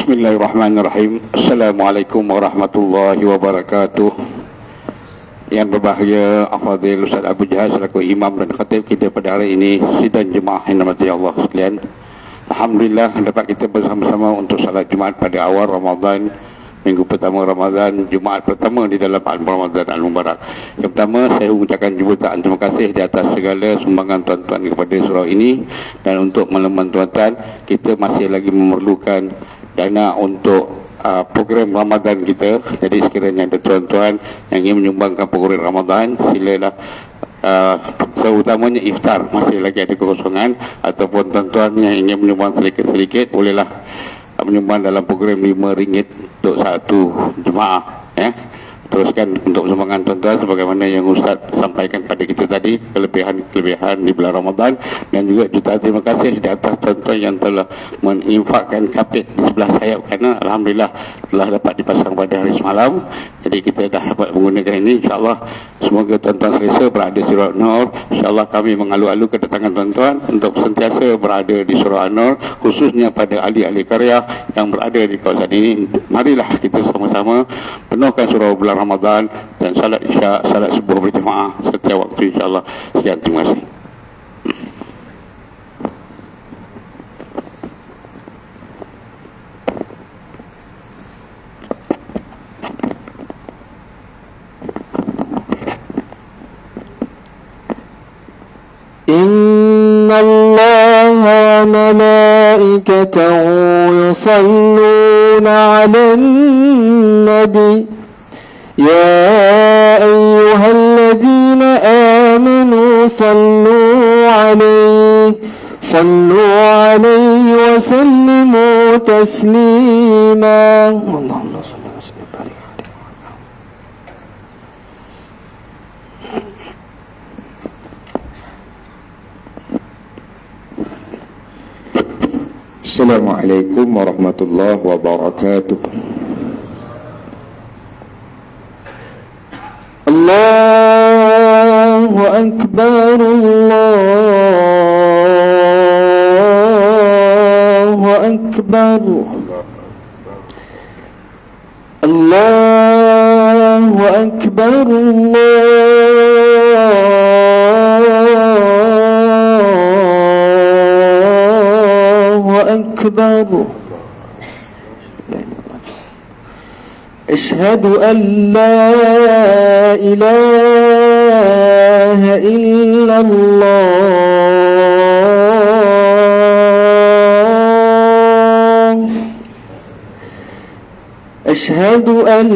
Bismillahirrahmanirrahim. Assalamualaikum warahmatullahi wabarakatuh. Yang berbahagia Al-Fadhil Ustaz Abu Jahal selaku imam dan khatib kita pada hari ini, sidang jemaah yang dirahmati Allah sekalian. Alhamdulillah dapat kita bersama-sama untuk salat Jumaat pada awal Ramadan, minggu pertama Ramadan, Jumaat pertama di dalam Ramadan Al-Mubarak. Yang pertama, saya mengucapkan jubutan terima kasih di atas segala sumbangan tuan-tuan kepada surau ini. Dan untuk makluman tuan-tuan, kita masih lagi memerlukan dana untuk program Ramadan kita. Jadi sekiranya ada tuan-tuan yang ingin menyumbangkan program Ramadan, silalah. Terutamanya iftar masih lagi ada kekosongan, ataupun tuan-tuan yang ingin menyumbang sedikit-sedikit bolehlah menyumbang dalam program RM5 untuk satu jemaah, ya. Teruskan untuk sumbangan tuan-tuan sebagaimana yang Ustaz sampaikan pada kita tadi, kelebihan di bulan Ramadan. Dan juga jutaan terima kasih di atas tuan-tuan yang telah menginfakkan kapit di sebelah sayap, kerana Alhamdulillah telah dapat dipasang pada hari semalam. Jadi kita dah dapat menggunakan ini, insyaAllah. Semoga tuan-tuan selesa berada di Surau An-Nur. InsyaAllah kami mengalu-alu kedatangan tuan-tuan untuk sentiasa berada di Surau An-Nur, khususnya pada ahli-ahli karya yang berada di kawasan ini. Marilah kita sama-sama penuhkan surau bulan Ramadan dan salat isya, salat subuh berjemaah setiap waktu, insyaAllah. Sekian, terima kasih. Inna Allah wa malaikatahu yusalluna 'alan nabi ya ayyuhalladzina amanu sallu 'alaihi wa sallimu taslima. Allahumma shalli wa sallim barik. Assalamualaikum warahmatullahi wabarakatuh. Allahu Akbar, Allahu Akbar, Allahu Akbar, Allahu Akbar. Ashhadu an la ilaha illallah. Ashhadu an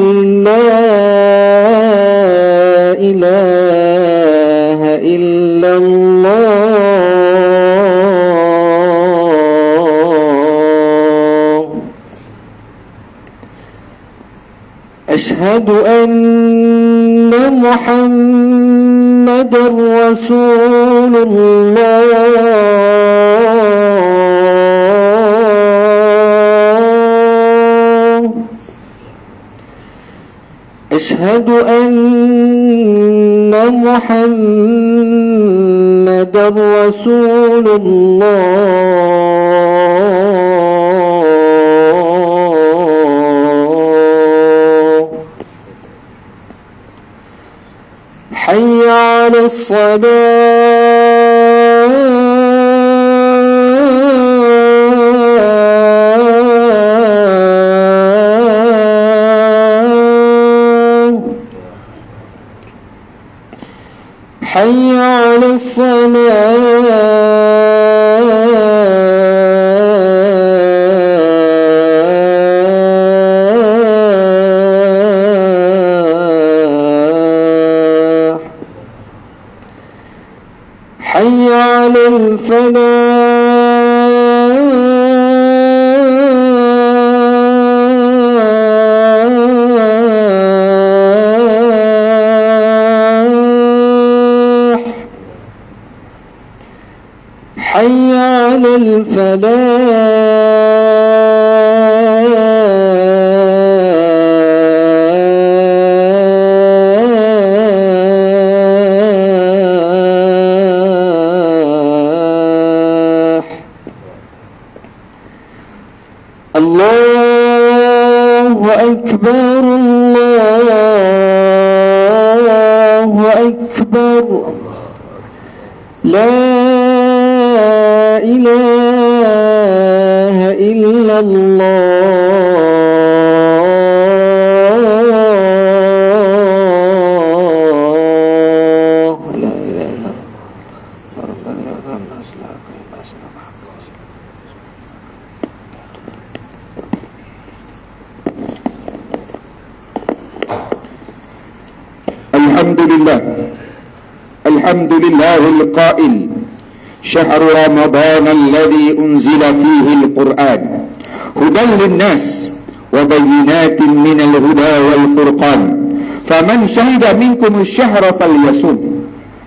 la ilaha illallah. Ashhadu anna Muhammadar Rasulullah. Ashhadu anna Muhammadar Rasulullah. حي على الصلاة حي على الصلاة حي على الفلاح حي على الفلاح. الله أكبر الله أكبر لا إله إلا الله لا إله إلا الله ربنا يا رب الناس لا الحمد لله القائل شهر رمضان الذي أنزل فيه القرآن هدى للناس وبينات من الهدى والفرقان فمن شهد منكم الشهر فليصم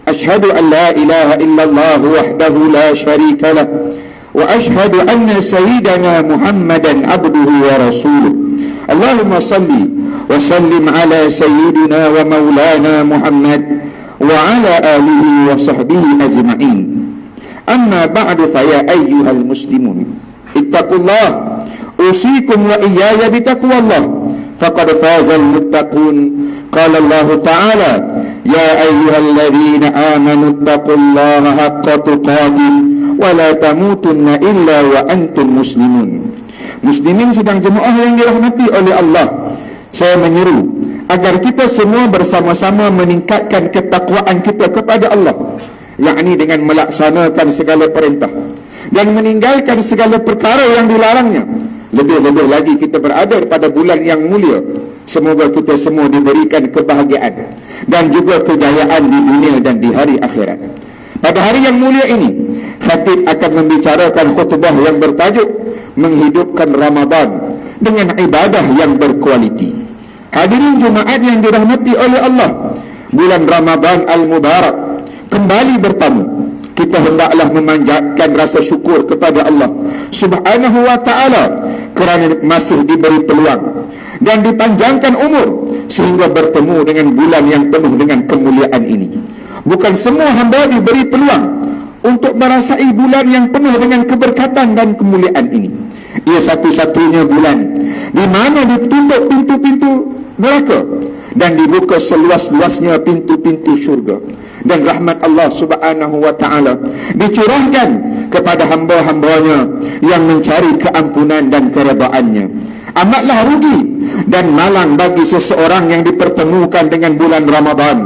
أشهد أن لا إله إلا الله وحده لا شريك له وأشهد أن سيدنا محمدا عبده ورسوله اللهم صل وسلم على سيدنا ومولانا محمد وعلى آله وصحبه أجمعين أما بعد فيا أيها المسلمون اتقوا الله أوصيكم وإياي بتقوى الله فقد فاز المتقون قال الله تعالى يا أيها الذين آمنوا اتقوا الله حق تقاته ولا تموتن إلا وأنتم مسلمون. Muslimin sedang jemaah yang dirahmati oleh Allah, saya menyeru agar kita semua bersama-sama meningkatkan ketakwaan kita kepada Allah, yakni dengan melaksanakan segala perintah dan meninggalkan segala perkara yang dilarangnya. Lebih-lebih lagi kita berada pada bulan yang mulia. Semoga kita semua diberikan kebahagiaan dan juga kejayaan di dunia dan di hari akhirat. Pada hari yang mulia ini, khatib akan membicarakan khutbah yang bertajuk menghidupkan Ramadan dengan ibadah yang berkualiti. Hadirin Jumaat yang dirahmati oleh Allah, bulan Ramadan Al-Mubarak kembali bertamu. Kita hendaklah memanjatkan rasa syukur kepada Allah Subhanahu wa ta'ala kerana masih diberi peluang dan dipanjangkan umur sehingga bertemu dengan bulan yang penuh dengan kemuliaan ini. Bukan semua hamba diberi peluang untuk merasai bulan yang penuh dengan keberkatan dan kemuliaan ini. Ia satu-satunya bulan di mana ditutup pintu-pintu neraka dan dibuka seluas-luasnya pintu-pintu syurga, dan rahmat Allah Subhanahu wa ta'ala dicurahkan kepada hamba-hambanya yang mencari keampunan dan keredaannya. Amatlah rugi dan malang bagi seseorang yang dipertemukan dengan bulan Ramadan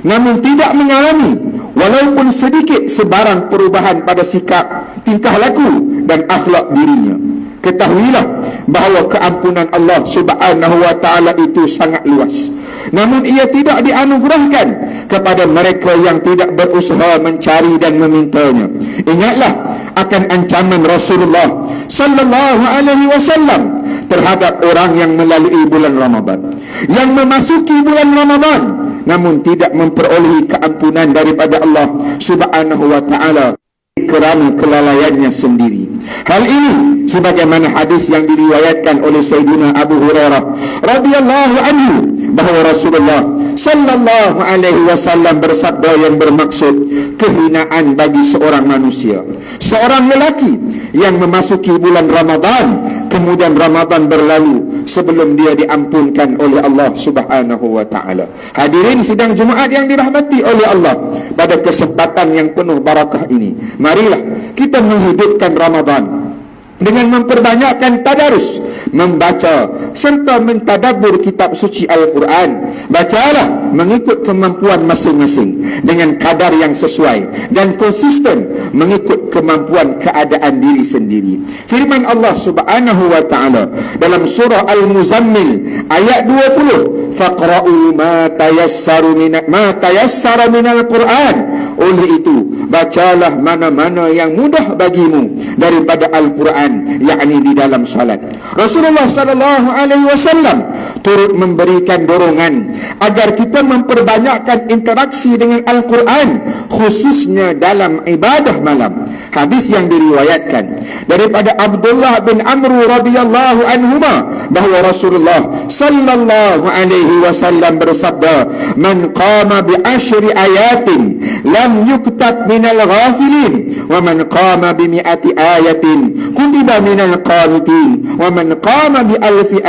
namun tidak mengalami walaupun sedikit sebarang perubahan pada sikap, tingkah laku dan akhlak dirinya. Ketahuilah bahawa keampunan Allah Subhanahu wa ta'ala itu sangat luas, namun ia tidak dianugerahkan kepada mereka yang tidak berusaha mencari dan memintanya. Ingatlah akan ancaman Rasulullah sallallahu alaihi wasallam terhadap orang yang melalui bulan Ramadan, yang memasuki bulan Ramadan namun tidak memperolehi keampunan daripada Allah Subhanahu wa ta'ala kerana kelalaiannya sendiri. Hal ini sebagaimana hadis yang diriwayatkan oleh Sayyidina Abu Hurairah radhiyallahu anhu bahawa Rasulullah sallallahu alaihi wasallam bersabda yang bermaksud kehinaan bagi seorang manusia, seorang lelaki yang memasuki bulan Ramadan kemudian Ramadan berlalu sebelum dia diampunkan oleh Allah Subhanahu wa ta'ala. Hadirin sidang Jumaat yang dirahmati oleh Allah, pada kesempatan yang penuh barakah ini, marilah kita menghidupkan Ramadan dengan memperbanyakkan tadarus, membaca serta mentadabbur kitab suci Al-Quran. Bacalah mengikut kemampuan masing-masing dengan kadar yang sesuai dan konsisten mengikut kemampuan keadaan diri sendiri. Firman Allah Subhanahu wa ta'ala dalam surah Al-Muzammil ayat 20, faqra'u ma tayassara minal Quran. Oleh itu bacalah mana-mana yang mudah bagimu daripada Al-Quran, yakni di dalam salat. Rasulullah sallallahu alaihi wasallam turut memberikan dorongan agar kita memperbanyakkan interaksi dengan Al-Quran, khususnya dalam ibadah malam. Hadis yang diriwayatkan daripada Abdullah bin Amr radhiyallahu anhuma bahawa Rasulullah sallallahu alaihi wasallam bersabda, man qama bi ashri ayatin lam yuktab minal ghafilin wa man qama bi mi'ati ayatin kutiba minal qanitin wa man qama bi alfi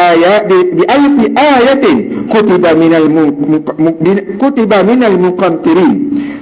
ayatin kutiba minal muqantirin.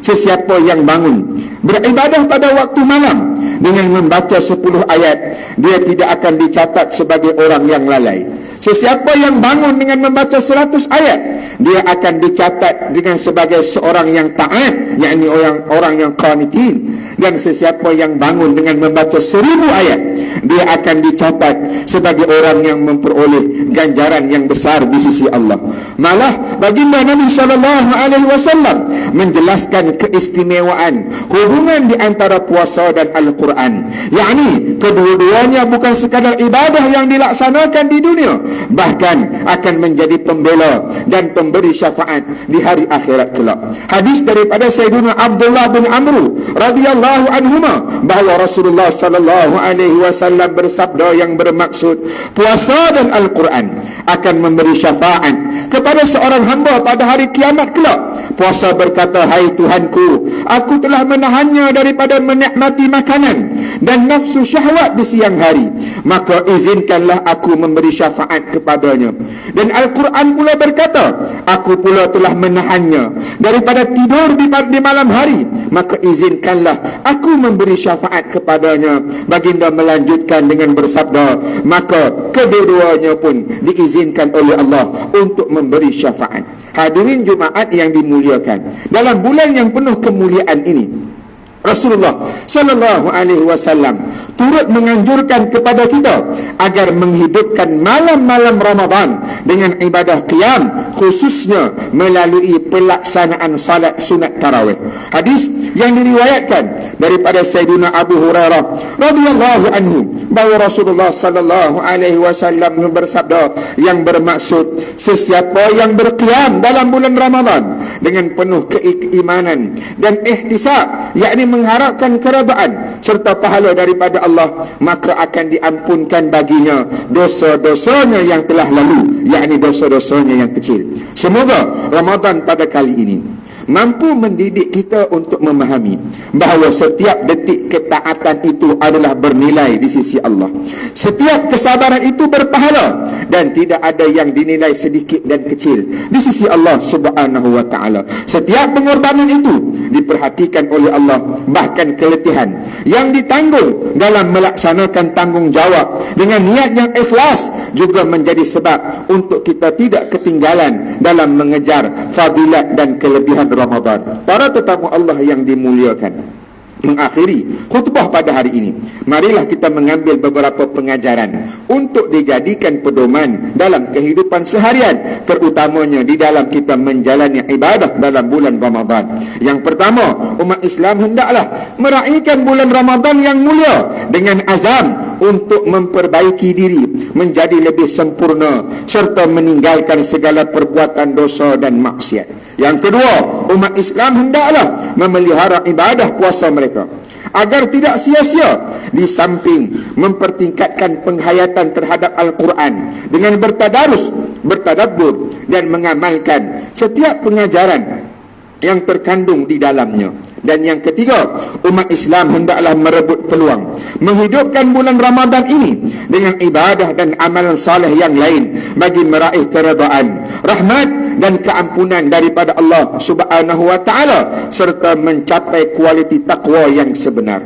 Sesiapa yang bangun beribadah pada waktu malam dengan membaca 10 ayat, dia tidak akan dicatat sebagai orang yang lalai. Sesiapa yang bangun dengan membaca 100 ayat, dia akan dicatat dengan sebagai seorang yang taat, yakni orang yang qanitin. Dan sesiapa yang bangun dengan membaca 1000 ayat, dia akan dicatat sebagai orang yang memperoleh ganjaran yang besar di sisi Allah. Malah baginda Nabi SAW menjelaskan keistimewaan hubungan di antara puasa dan Al-Quran, yakni kedua-duanya bukan sekadar ibadah yang dilaksanakan di dunia, bahkan akan menjadi pembela dan pemberi syafaat di hari akhirat kelak. Hadis daripada Sayyidina Abdullah bin Amru radhiyallahu anhuma bahawa Rasulullah sallallahu alaihi wasallam bersabda yang bermaksud puasa dan Al-Quran akan memberi syafaat kepada seorang hamba pada hari kiamat kelak. Puasa berkata, hai Tuhanku, aku telah menahannya daripada menikmati makanan dan nafsu syahwat di siang hari, maka izinkanlah aku memberi syafaat kepadanya. Dan Al-Quran pula berkata, aku pula telah menahannya daripada tidur di malam hari, maka izinkanlah aku memberi syafaat kepadanya. Baginda melanjutkan dengan bersabda, maka kedua-duanya pun diizinkan oleh Allah untuk memberi syafaat. Hadirin Jumaat yang dimuliakan, dalam bulan yang penuh kemuliaan ini, Rasulullah sallallahu alaihi wasallam turut menganjurkan kepada kita agar menghidupkan malam-malam Ramadan dengan ibadah qiyam, khususnya melalui pelaksanaan salat sunat tarawih. Hadis yang diriwayatkan daripada Sayyidina Abu Hurairah radhiyallahu anhu bahawa Rasulullah sallallahu alaihi wasallam bersabda yang bermaksud, sesiapa yang berqiyam dalam bulan Ramadan dengan penuh keimanan dan ihtisab, yakni mengharapkan keredaan serta pahala daripada Allah, maka akan diampunkan baginya dosa-dosanya yang telah lalu, yakni dosa-dosanya yang kecil. Semoga Ramadan pada kali ini mampu mendidik kita untuk memahami bahawa setiap detik ketaatan itu adalah bernilai di sisi Allah. Setiap kesabaran itu berpahala dan tidak ada yang dinilai sedikit dan kecil di sisi Allah Subhanahu wa taala. Setiap pengorbanan itu diperhatikan oleh Allah, bahkan keletihan yang ditanggung dalam melaksanakan tanggungjawab dengan niat yang ikhlas juga menjadi sebab untuk kita tidak ketinggalan dalam mengejar fadilat dan kelebihan Ramadan. Para tetamu Allah yang dimuliakan, mengakhiri khutbah pada hari ini, marilah kita mengambil beberapa pengajaran untuk dijadikan pedoman dalam kehidupan seharian, terutamanya di dalam kita menjalani ibadah dalam bulan Ramadan. Yang pertama, umat Islam hendaklah meraihkan bulan Ramadan yang mulia dengan azam untuk memperbaiki diri menjadi lebih sempurna serta meninggalkan segala perbuatan dosa dan maksiat. Yang kedua, umat Islam hendaklah memelihara ibadah puasa mereka agar tidak sia-sia, di samping mempertingkatkan penghayatan terhadap Al-Quran dengan bertadarus, bertadabbur dan mengamalkan setiap pengajaran yang terkandung di dalamnya. Dan yang ketiga, umat Islam hendaklah merebut peluang menghidupkan bulan Ramadan ini dengan ibadah dan amalan saleh yang lain bagi meraih keredaan, rahmat dan keampunan daripada Allah Subhanahu wa taala serta mencapai kualiti takwa yang sebenar.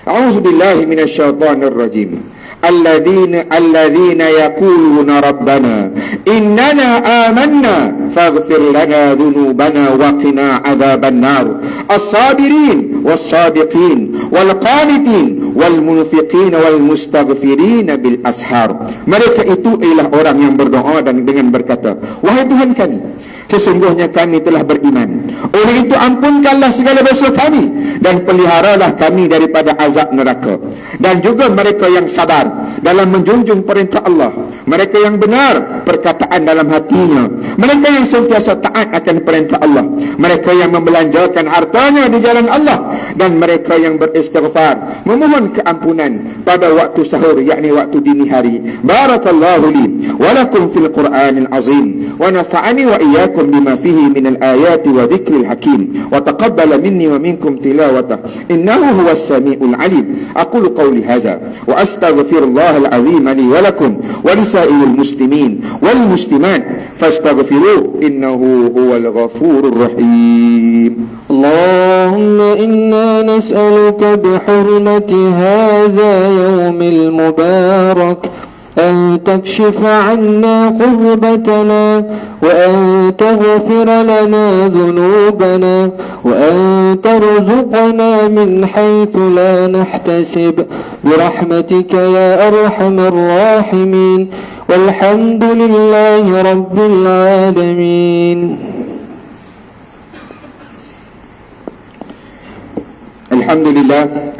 A'udzubillahi minasyaitonir rajim. الذين يقولون ربنا إننا آمنا فاغفر لنا ذنوبنا وقنا عذاب النار الصابرين والصادقين والقانتين والمنفقين والمستغفرين بالأسحار. Mereka itu ialah orang yang berdoa dan dengan berkata, wahai Tuhan kami, sesungguhnya kami telah beriman, oleh itu ampunkanlah segala dosa kami dan peliharalah kami daripada azab neraka. Dan juga mereka yang sabar dalam menjunjung perintah Allah, mereka yang benar perkataan dalam hatinya, mereka yang sentiasa taat akan perintah Allah, mereka yang membelanjakan hartanya di jalan Allah, dan mereka yang beristighfar, memohon keampunan pada waktu sahur, yakni waktu dini hari. Barakallahu li wa lakum fil Qur'anil azim wa nafa'ani wa iyyakum ونفعكم بما فيه من الآيات وذكر الحكيم وتقبل مني ومنكم تلاوته إنه هو السميع العليم. أقول قولي هذا وأستغفر الله العظيم لي ولكم ولسائر المسلمين والمسلمات فاستغفروه إنه هو الغفور الرحيم. اللهم إنا نسألك بحرمة هذا يوم المبارك أن تكشف عنا قربتنا وأن تغفر لنا ذنوبنا وأن ترزقنا من حيث لا نحتسب برحمتك يا أرحم الراحمين. والحمد لله رب العالمين.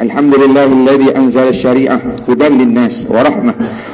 الحمد لله الذي أنزل الشريعة هدى للناس ورحمة.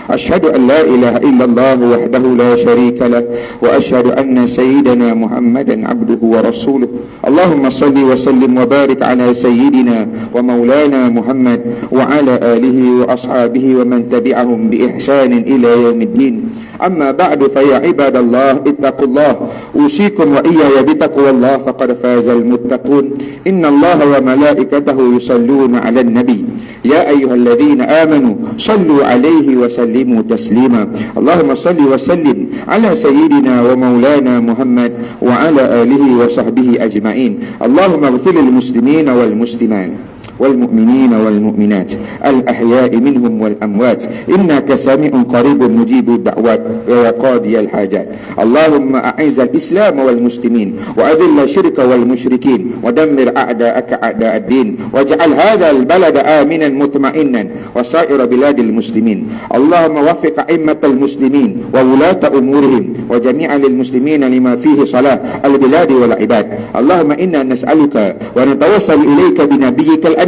أشهد أن لا إله إلا الله وحده لا شريك له وأشهد أن سيدنا محمدا عبده ورسوله. اللهم صل وسلم وبارك على سيدنا ومولانا محمد وعلى آله وأصحابه ومن تبعهم بإحسان إلى يوم الدين. أما بعد فيا عباد الله اتقوا الله أوصيكم وإياي بتقوى الله فقد فاز المتقون. إن الله وملائكته يصلون على النبي يا أيها الذين آمنوا صلوا عليه وسلموا تسليما. اللهم صل وسلم على سيدنا ومولانا محمد وعلى آله وصحبه أجمعين. اللهم اغفر للمسلمين والمسلمات والمؤمنين والمؤمنات الأحياء منهم والأموات إنك سميع قريب مجيب الدعوات يا قاضي الحاجات. اللهم أعز الإسلام والمسلمين وأذل الشرك والمشركين ودمر أعداءك أعداء الدين واجعل هذا البلد آمنا مطمئنا وسائر بلاد المسلمين. اللهم وفق أئمة المسلمين وولاة أمورهم وجميع المسلمين لما فيه صلاح البلاد والعباد. اللهم إنا نسألك ونتوسل إليك بنبيك الأمين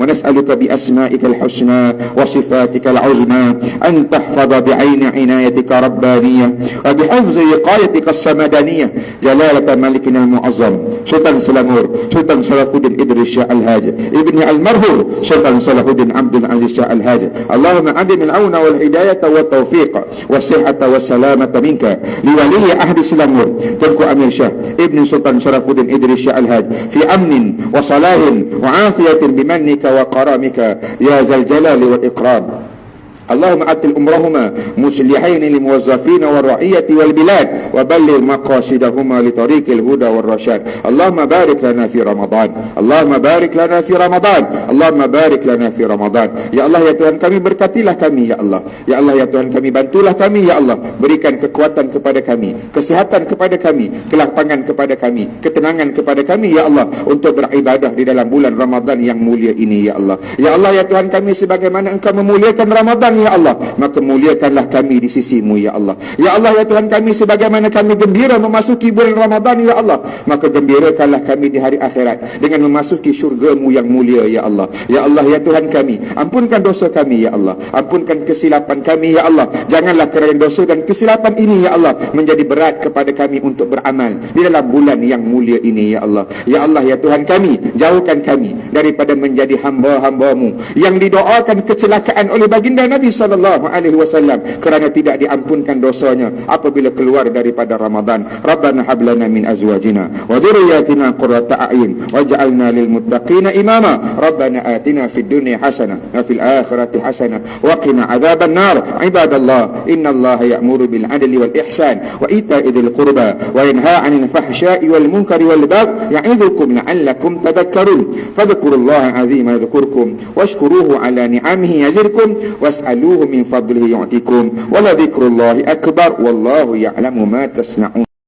ونسألك بأسمائك الحسنى وصفاتك العظمى أن تحفظ بعين عنايتك ربانية وبحفظ وقايتك السمدانية جلالة ملكنا المعظم سلطان سلامور سلطان صلاح الدين إدريس شاه الهاج ابن المرهور سلطان صلاح الدين عبد العزيز شاه الهاج. اللهم أدم العون والهداية والتوفيق والصحة والسلامة منك لولي عهد سلامور تنكو أمير شاه ابن سلطان صلاح الدين إدريس شاه الهاج في أمن وصلاح وعافية بمنك وكرمك يا ذا الجلال والإكرام. اللهم أتل أمرهما مصلحين للموظفين والرعية والبلاد وبلغ مقاصدهما لطريق الهدى والرشاد. اللهم بارك لنا في رمضان. اللهم بارك لنا في رمضان. اللهم بارك لنا في رمضان. Ya Allah ya Tuhan kami, berkatilah kami ya Allah. Ya Allah ya Tuhan kami, bantulah kami ya Allah. Berikan kekuatan kepada kami, kesehatan kepada kami, kelapangan kepada kami, ketenangan kepada kami ya Allah untuk beribadah di dalam bulan Ramadan yang mulia ini ya Allah. Ya Allah ya Tuhan kami, sebagaimana Engkau memuliakan Ramadan ya Allah, maka muliakanlah kami di sisimu ya Allah. Ya Allah ya Tuhan kami, sebagaimana kami gembira memasuki bulan Ramadan ya Allah, maka gembirakanlah kami di hari akhirat dengan memasuki syurga-Mu yang mulia ya Allah. Ya Allah ya Tuhan kami, ampunkan dosa kami ya Allah, ampunkan kesilapan kami ya Allah. Janganlah kerana dosa dan kesilapan ini ya Allah menjadi berat kepada kami untuk beramal di dalam bulan yang mulia ini ya Allah. Ya Allah ya Tuhan kami, jauhkan kami daripada menjadi hamba-hamba-Mu yang didoakan kecelakaan oleh baginda Nabi sallallahu alaihi wasallam kerana tidak diampunkan dosanya apabila keluar daripada Ramadan. Rabbana hab lana min azwajina wa dhurriyyatina qurrata a'yun waj'alna lil muttaqina imama. Rabbana atina fid dunya hasanah wa fil akhirati hasanah wa qina adzaban nar. Ibadallah, innallaha ya'muru bil adli wal ihsan wa ita'i dzil qurba wa yanha 'anil fahsya'i wal munkari wal baghi ya'idzukum la'allakum tadhakkarun. Fadhkurullaha 'azima yadhkurkum washkuruhu 'ala ni'amihi yazidkum was'aluhu min fadlihi yu'tikum wa la dzikrullahi akbar wallahu ya'lamu ma tasna'un.